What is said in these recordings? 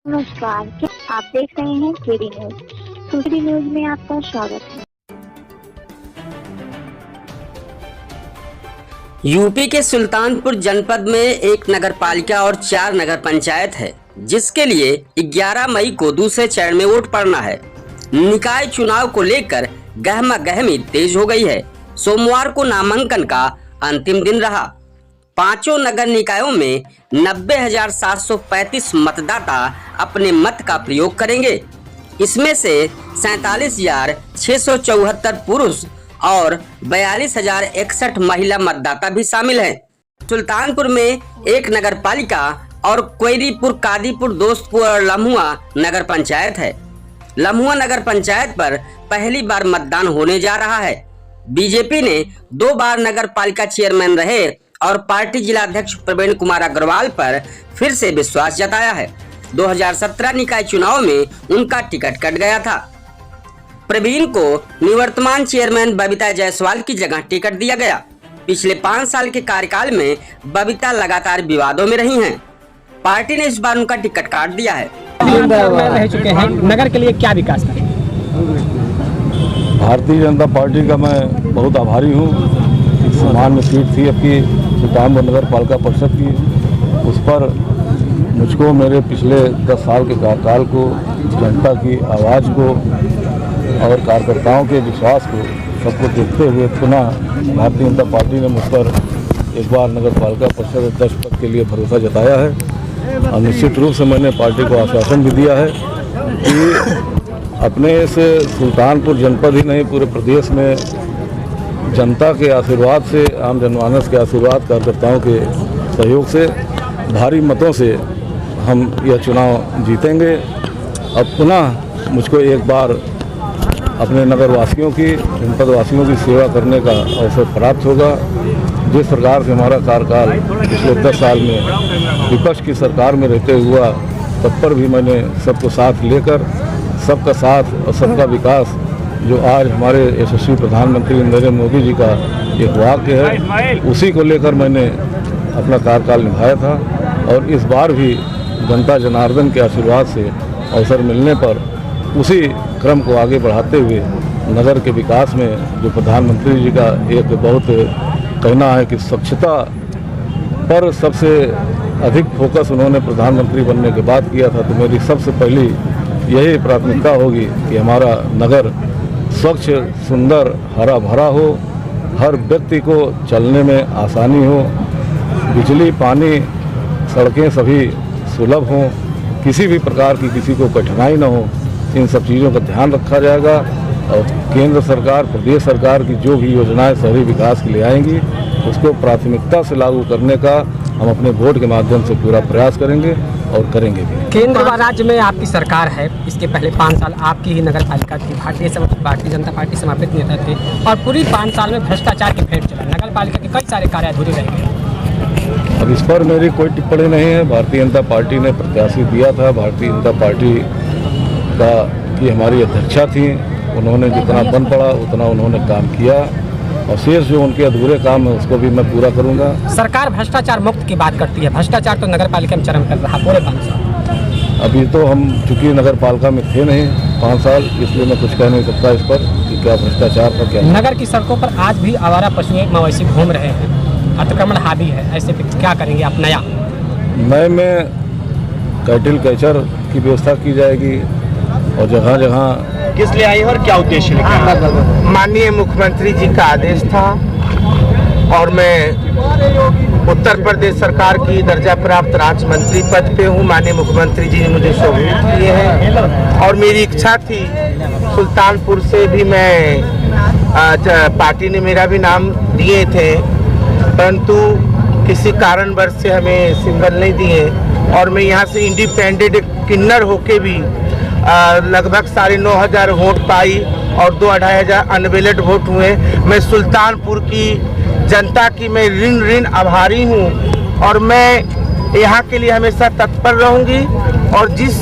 नमस्कार, क्या आप देख रहे हैं केडी न्यूज। केडी न्यूज में आपका स्वागत है। यूपी के सुल्तानपुर जनपद में एक नगरपालिका और 4 नगर पंचायत है, जिसके लिए 11 मई को दूसरे चरण में वोट पड़ना है। निकाय चुनाव को लेकर गहमागहमी तेज हो गई है। सोमवार को नामांकन का अंतिम दिन रहा। पांचों नगर निकायों में 90,735 मतदाता अपने मत का प्रयोग करेंगे। इसमें से 47,674 पुरुष और 42,061 महिला मतदाता भी शामिल हैं। सुल्तानपुर में एक नगर पालिका और कोयरीपुर, कादीपुर, दोस्तपुर और लम्हुआ नगर पंचायत है। लम्हुआ नगर पंचायत पर पहली बार मतदान होने जा रहा है। बीजेपी ने 2 बार नगर पालिका चेयरमैन रहे और पार्टी जिलाध्यक्ष प्रवीण कुमार अग्रवाल पर फिर से विश्वास जताया है। 2017 निकाय चुनाव में उनका टिकट कट गया था। प्रवीण को निवर्तमान चेयरमैन बबीता जायसवाल की जगह टिकट दिया गया। पिछले 5 साल के कार्यकाल में बबीता लगातार विवादों में रही हैं। पार्टी ने इस बार उनका टिकट काट दिया है। रह चुके हैं, नगर के लिए क्या विकास करें? भारतीय जनता पार्टी का मैं बहुत आभारी हूँ। सामान्य सीट थी आपकी सुल्तानपुर नगर पालिका परिषद की, उस पर मुझको मेरे पिछले 10 साल के कार्यकाल को, जनता की आवाज़ को और कार्यकर्ताओं के विश्वास को सबको देखते हुए पुनः भारतीय जनता पार्टी ने मुझ पर एक बार नगर पालिका परिषद अध्यक्ष पद के लिए भरोसा जताया है। और निश्चित रूप से मैंने पार्टी को आश्वासन भी दिया है कि अपने इस सुल्तानपुर जनपद ही नहीं, पूरे प्रदेश में जनता के आशीर्वाद से, आम जनमानस के आशीर्वाद, कार्यकर्ताओं के सहयोग से, भारी मतों से हम यह चुनाव जीतेंगे। अब पुनः मुझको एक बार अपने नगरवासियों की, जनपद वासियों की सेवा करने का अवसर प्राप्त होगा। जिस प्रकार से हमारा कार्यकाल पिछले 10 साल में विपक्ष की सरकार में रहते हुआ, तब पर भी मैंने सबको साथ लेकर, सबका साथ और सबका विकास, जो आज हमारे यशस्वी प्रधानमंत्री नरेंद्र मोदी जी का एक वाक्य है, उसी को लेकर मैंने अपना कार्यकाल निभाया था। और इस बार भी जनता जनार्दन के आशीर्वाद से अवसर मिलने पर उसी क्रम को आगे बढ़ाते हुए नगर के विकास में, जो प्रधानमंत्री जी का एक बहुत कहना है कि स्वच्छता पर सबसे अधिक फोकस उन्होंने प्रधानमंत्री बनने के बाद किया था, तो मेरी सबसे पहली यही प्राथमिकता होगी कि हमारा नगर स्वच्छ, सुंदर, हरा भरा हो, हर व्यक्ति को चलने में आसानी हो, बिजली, पानी, सड़कें सभी सुलभ हों, किसी भी प्रकार की किसी को कठिनाई न हो। इन सब चीज़ों का ध्यान रखा जाएगा और केंद्र सरकार, प्रदेश सरकार की जो भी योजनाएं शहरी विकास के लिए आएंगी, उसको प्राथमिकता से लागू करने का हम अपने वोट के माध्यम से पूरा प्रयास करेंगे और करेंगे भी। केंद्र व राज्य में आपकी सरकार है, इसके पहले 5 साल आपकी ही नगर पालिका थी। भारतीय जनता पार्टी समापित नेता थे और पूरी 5 साल में भ्रष्टाचार की फेर चला। नगर पालिका के कई सारे कार्य अधूरे रह गए। अब इस पर मेरी कोई टिप्पणी नहीं है। भारतीय जनता पार्टी ने प्रत्याशी दिया था। भारतीय जनता पार्टी का की हमारी अध्यक्षा थी, उन्होंने जितना बन पड़ा उतना उन्होंने काम किया और शेष जो उनके अधूरे काम है उसको भी मैं पूरा करूंगा। सरकार भ्रष्टाचार मुक्त की बात करती है, भ्रष्टाचार तो नगर पालिका में चरम कर रहा पूरे 5 साल। अभी तो हम चूँकि नगर पालिका में थे नहीं 5 साल, इसलिए मैं कुछ कह नहीं सकता इस पर कि क्या भ्रष्टाचार था क्या। नगर की सड़कों पर आज भी आवारा पशु मवेशी घूम रहे हैं, अतिक्रमण हावी है, ऐसे पे क्या करेंगे आप? नया नए में कैटल कैचर की व्यवस्था की जाएगी और जगह जगह किस लिए आई और क्या उद्देश्य लेकर? माननीय मुख्यमंत्री जी का आदेश था और मैं उत्तर प्रदेश सरकार की दर्जा प्राप्त राज्य मंत्री पद पे हूँ। माननीय मुख्यमंत्री जी ने मुझे शोभित किए हैं और मेरी इच्छा थी सुल्तानपुर से भी मैं पार्टी ने मेरा भी नाम दिए थे, परंतु किसी कारणवश से हमें सिंबल नहीं दिए और मैं यहाँ से इंडिपेंडेंट किन्नर होके भी लगभग 9,500 वोट पाई और 2-2,500 अनवैलिड वोट हुए। मैं सुल्तानपुर की जनता की मैं ऋण आभारी हूँ और मैं यहाँ के लिए हमेशा तत्पर रहूँगी और जिस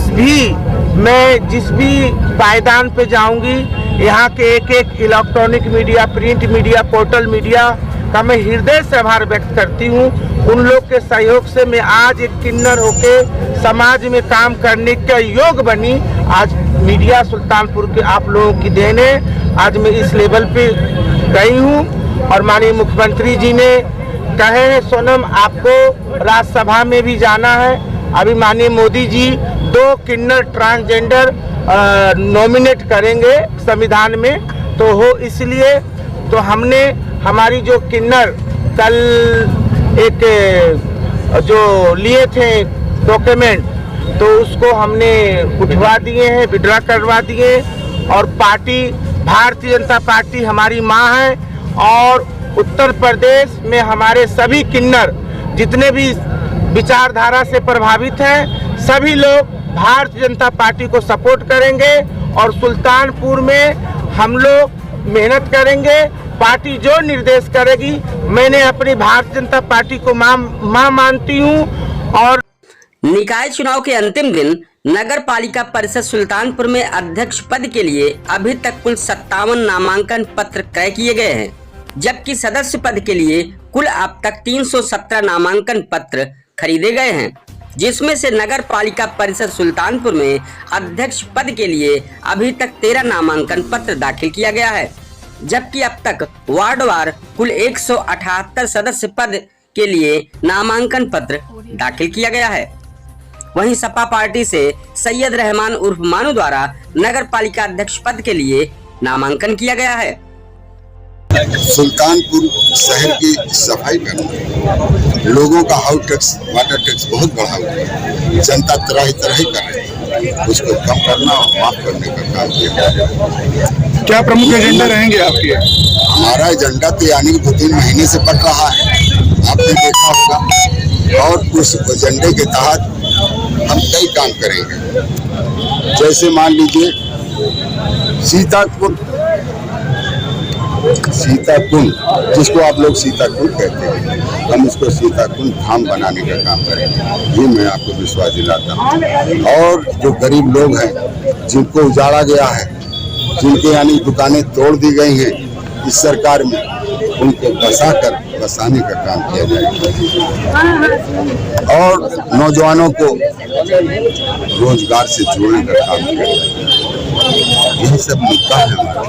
भी पायदान पे जाऊँगी, यहाँ के एक electronic media, print media, portal media का मैं हृदय से आभार व्यक्त करती हूँ। उन लोग के सहयोग से मैं आज एक किन्नर होके समाज में काम करने का योग बनी। आज मीडिया सुल्तानपुर के आप लोगों की देन है, आज मैं इस लेवल पे गई हूँ। और माननीय मुख्यमंत्री जी ने कहे हैं सोनम आपको राज्यसभा में भी जाना है। अभी माननीय मोदी जी 2 किन्नर ट्रांसजेंडर नॉमिनेट करेंगे संविधान में, तो हो इसलिए तो हमने हमारी जो किन्नर कल एक जो लिए थे डॉक्यूमेंट, तो उसको हमने उठवा दिए हैं, विड्रॉ करवा दिए। और पार्टी भारतीय जनता पार्टी हमारी माँ है और उत्तर प्रदेश में हमारे सभी किन्नर जितने भी विचारधारा से प्रभावित हैं, सभी लोग भारतीय जनता पार्टी को सपोर्ट करेंगे और सुल्तानपुर में हम लोग मेहनत करेंगे। पार्टी जो निर्देश करेगी, मैंने अपनी भारतीय जनता पार्टी को मां मानती हूं। और निकाय चुनाव के अंतिम दिन नगर पालिका परिषद सुल्तानपुर में अध्यक्ष पद के लिए अभी तक कुल 57 नामांकन पत्र क्रय किए गए हैं, जबकि सदस्य पद के लिए कुल अब तक 317 नामांकन पत्र खरीदे गए हैं, जिसमें से नगर पालिका परिषद सुल्तानपुर में अध्यक्ष पद के लिए अभी तक 13 नामांकन पत्र दाखिल किया गया है, जबकि अब तक वार्डवार कुल 178 सदस्य पद के लिए नामांकन पत्र दाखिल किया गया है। वहीं सपा पार्टी से सैयद रहमान उर्फ मानू द्वारा नगर पालिका अध्यक्ष पद के लिए नामांकन किया गया है। सुल्तानपुर शहर की सफाई करना, लोगों का हाउस टैक्स वाटर टैक्स बहुत बढ़ा हुआ है, जनता तरह तरह कर रही है, उसको कम करना और माफ करने का काम किया। क्या प्रमुख एजेंडा रहेंगे आपके? हमारा एजेंडा तो यानी 2-3 महीने से बढ़ रहा है, आपने देखा होगा। और उस एजेंडे के तहत हम कई काम करेंगे। जैसे मान लीजिए सीताकुंड, जिसको आप लोग सीताकुंड कहते हैं, हम उसको सीताकुंड धाम बनाने का काम करेंगे, ये मैं आपको विश्वास दिलाता हूँ। और जो गरीब लोग हैं जिनको उजाड़ा गया है, जिनके यानी दुकानें तोड़ दी गई हैं इस सरकार में, उनको बसाने का काम किया जाएगा। और नौजवानों को रोजगार से जोड़ने का काम किया जाएगा। यही सब मुद्दा है हमारा।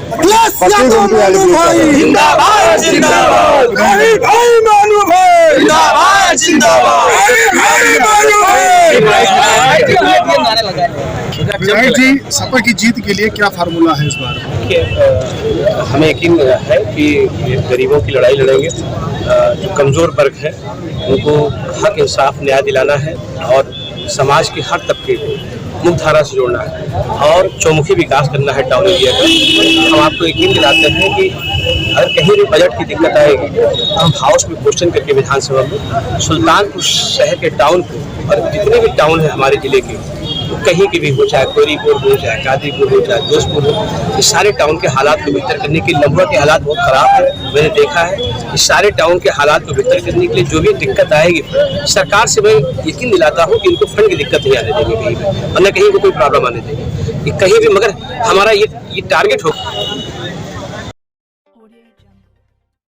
जी, सपा की जीत के लिए क्या फार्मूला है इस बार? हमें यकीन है कि गरीबों की लड़ाई लड़ेंगे, जो कमजोर वर्ग है उनको हक इंसाफ न्याय दिलाना है और समाज के हर तबके को मुख्यधारा से जोड़ना है और चौमुखी विकास करना है टाउन एरिया का। हम आपको यकीन दिलाते हैं कि अगर कहीं भी बजट की दिक्कत आएगी तो हम हाउस में क्वेश्चन करके विधानसभा में सुल्तानपुर शहर के टाउन को और जितने भी टाउन है हमारे जिले के, तो कहीं के भी हो, चाहे कोयरीपुर हो, चाहे कादीपुर हो, चाहे दोस्तपुर हो, इस सारे टाउन के हालात को बेहतर करने के लिए, लम्बा के हालात बहुत खराब है, मैंने देखा है। इस सारे टाउन के हालात को बेहतर करने के लिए जो भी दिक्कत आएगी सरकार से मैं यकीन दिलाता हूँ कि इनको फंड की दिक्कत नहीं आने देंगे कहीं भी, और न कहीं को कोई प्रॉब्लम आने देंगे कहीं भी। मगर हमारा ये टारगेट हो